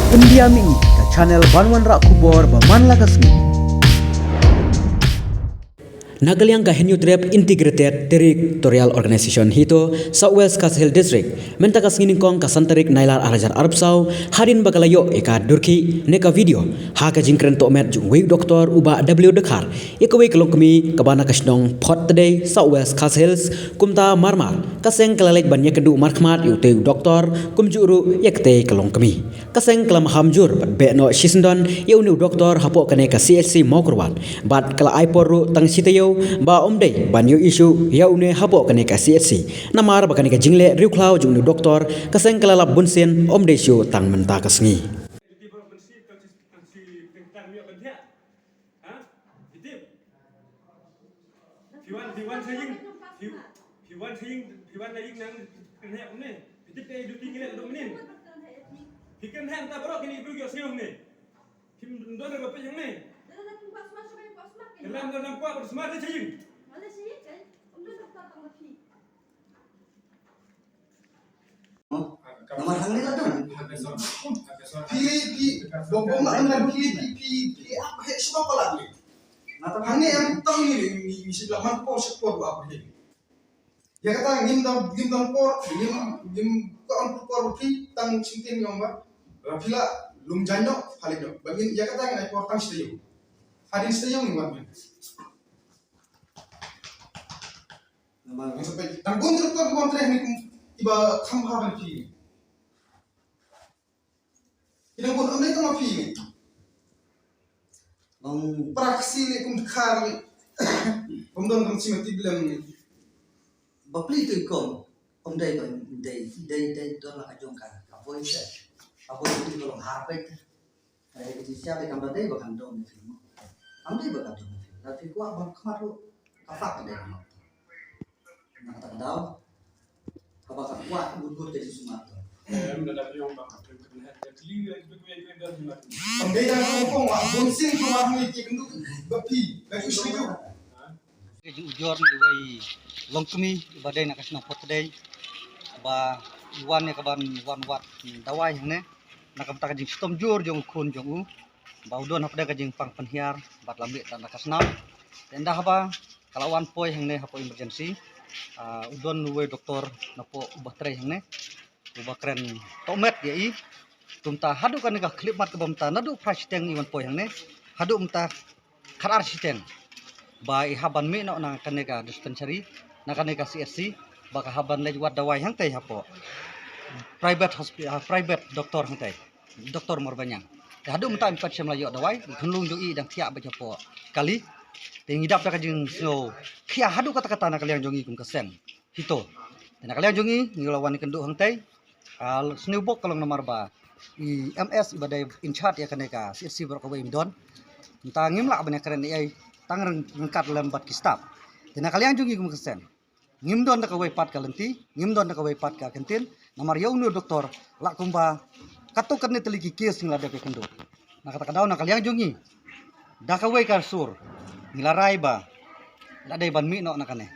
Pendiami ke channel Banwan Rak Kubor Baman Lakasmi. Nagaliang Henyu Trap Integrated Territorial Organization hito South West Kasil District mentakas nginingkong kasantarik nailar arajar Arabsau harin bakalayo eka durki neka video haka jingkren tomet jung wei doktor uba W dekar eka wei kelongkemi kabana kasnong pot today South West Kasils kumta marmar kaseng kelalek banyak kedu markmat yute doktor kumjuru yakte kelongkemi kaseng kelam hamjur be no shisndon yeunu doktor hapo kane ka CSC mokurwan bat kala aiporu tang sitayo ba omdei banyo isu yaune hapo kane ka CSC namar bakane ka jingle riuklau jungnu doktor kaseng kala bunsen omdei shu tang menta kasngi dalam kuat bersama ada cing. Mana sih kan? Udah daftar tanggal fee. Nama hangni lah kan? Pilih bom nak pilih apa hek semua apa lagi? Hangni yang tahu ni sebelah mana pun sektor apa hek. Ya kata ngim dam por ngim kawan por ki tang sintin yang ba. Bila lum janyo halik do. Bagin ya kata ngai por tang stay. Hadin stay yang ni wan. Nama sampai tanggung jawab kontrak ni iba khamha ki. Ini pun ambil tu mafi ni. Praksi ni kumkar ni. Kumdon kumsi mati bilang ni. Bapli tu ikon, day tu lah kajongkan. Apa itu? Apa itu kalau harapet? Itu siapa yang berday bahkan dom ni. Ambil bahkan dom ni. Tapi gua abang kemaru apa kedai ni? Nak tak tahu. Apa kan gua buat jadi Sumatera. Ambil yang ngomong wah bonsin keluar ni kendu bapi lagi setuju. Ujor ni longkemi badai nak kasih nampak today ba iwan ni kaban wan wat dawai ne nak kamta kajing stom jur jong kun jong u ba udon hapda kajing pang penhiar bat lambik tan kasnam tenda haba kalawan poi hang ne hapo emergency udon we doktor napo ubatre hang ne ubah keren tomet ya i tumta hadu kan ka klip mat ka bamta nadu prasiteng iwan poi hang ne hadu umta karar siteng ba ihaban mi no na kaneka dispensary na kaneka CSC baka haban lej wat dawai hang tei hapo private hospital private doktor hang tei doktor morbanyang hadu umta empat sem layo dawai khunlung jo i dang tia ba hapo kali te ngidap ta kajing snow khia hadu kata-kata na kaliang jongi kum kesen hito na kaliang jongi ngulawan kendu hang tei al snewbok kalong nomor ba i MS ibadai in charge ya kaneka CSC berkawai midon entah ngimla banyak keren ai tang ngkat lembat kistab. Tina kalian jungi kum kesen. Ngim don ka pat ka lenti, ngim don ka pat ka kentin, namar yaunu doktor lak kumba katukan ni teliki kes ngada ke kendo. Na kata kadaw na kalian jungi. Da ka ka sur. Ngilarai ba. Da dai ban mi no na kane.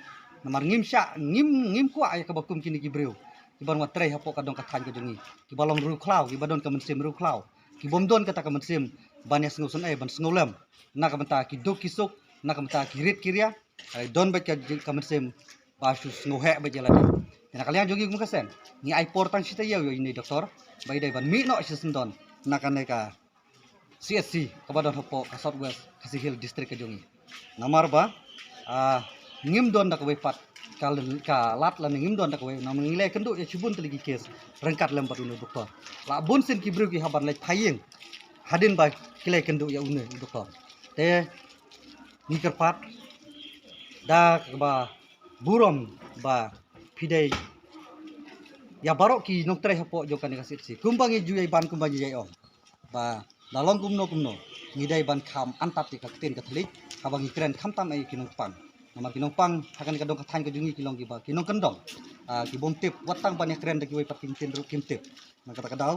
Namar ngim sya ngim kwa ay ka bakum kini gibreu. Kiban wa trei hapo kadong kathan ka jungi. Kibalong ru klau, kibadon ka mensim ru klau. Kibomdon kata ka mensim banyas ngusun ay ban snolem. Na kamenta kiduk kisuk na kamenta kirit kirya ay don ba ka kamersim basu ngohe ba jalan na kalian jogi kum kasen ni ay portang sita yo ini doktor bay dai ban mi no sisendon na kaneka CSC kabadon hopo ka Southwest Kasihil district ka jongi namar ba ngim don da ka pat ka lat lan ngim don da ka na mangilai kendu ya cibun teligi kes rengkat lembat unu doktor la bun sin kibru ki haban lek payeng hadin ba kilai kendu ya unu doktor te nikerpat da ba burom ba pidai ya barok ki noktre hapo jokan ka sitsi kumbangi juyai ban kumbangi jai om ba dalong kumno ngidai ban kham antat ti kakten katolik habang ikren kham tam ai kinong pang nama kinong pang hakan ka dong ka than ka jungi kilong ki ba kinong kendong ki bom tip watang ban ikren da ki wai pat kimtin ru kimtip na kata kadaw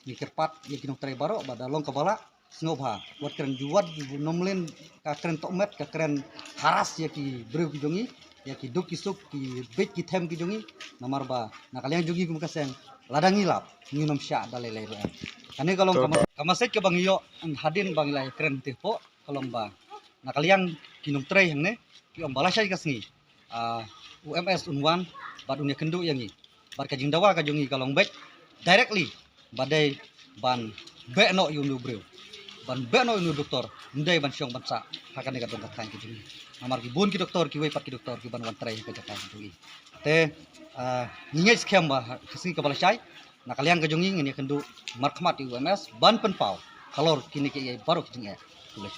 nikerpat ya kinong tre barok ba dalong ka bala snobha wat keren juat nomlen ka keren tomet ka keren haras ya ki breu ki jongi ya ki duk ki suk ki bet ki them ki jongi namar ba na kalian jongi kum kaseng ladang ilap nginom sya dalai lai ruam kani kalau kamasek ke bang yo hadin bang ilai keren tepo kalau ba na kalian kinum tray yang ne ki om balasai kasni UMS unwan bad unya kendu yang ni bad kajing dawa kajongi kalong back directly badai ban be no yunu breu ban be no yunu doktor ndai ban syong ban sa hakan ne kadong katang kijing amar ki bun ki doktor ki wei pat ki doktor ki ban wan tray ka jakan tu te ningai scam ba kasni ka balasai na kalian kajongi ngini kendu markmat UMS ban penpau kalor kini ke baru kijing tulai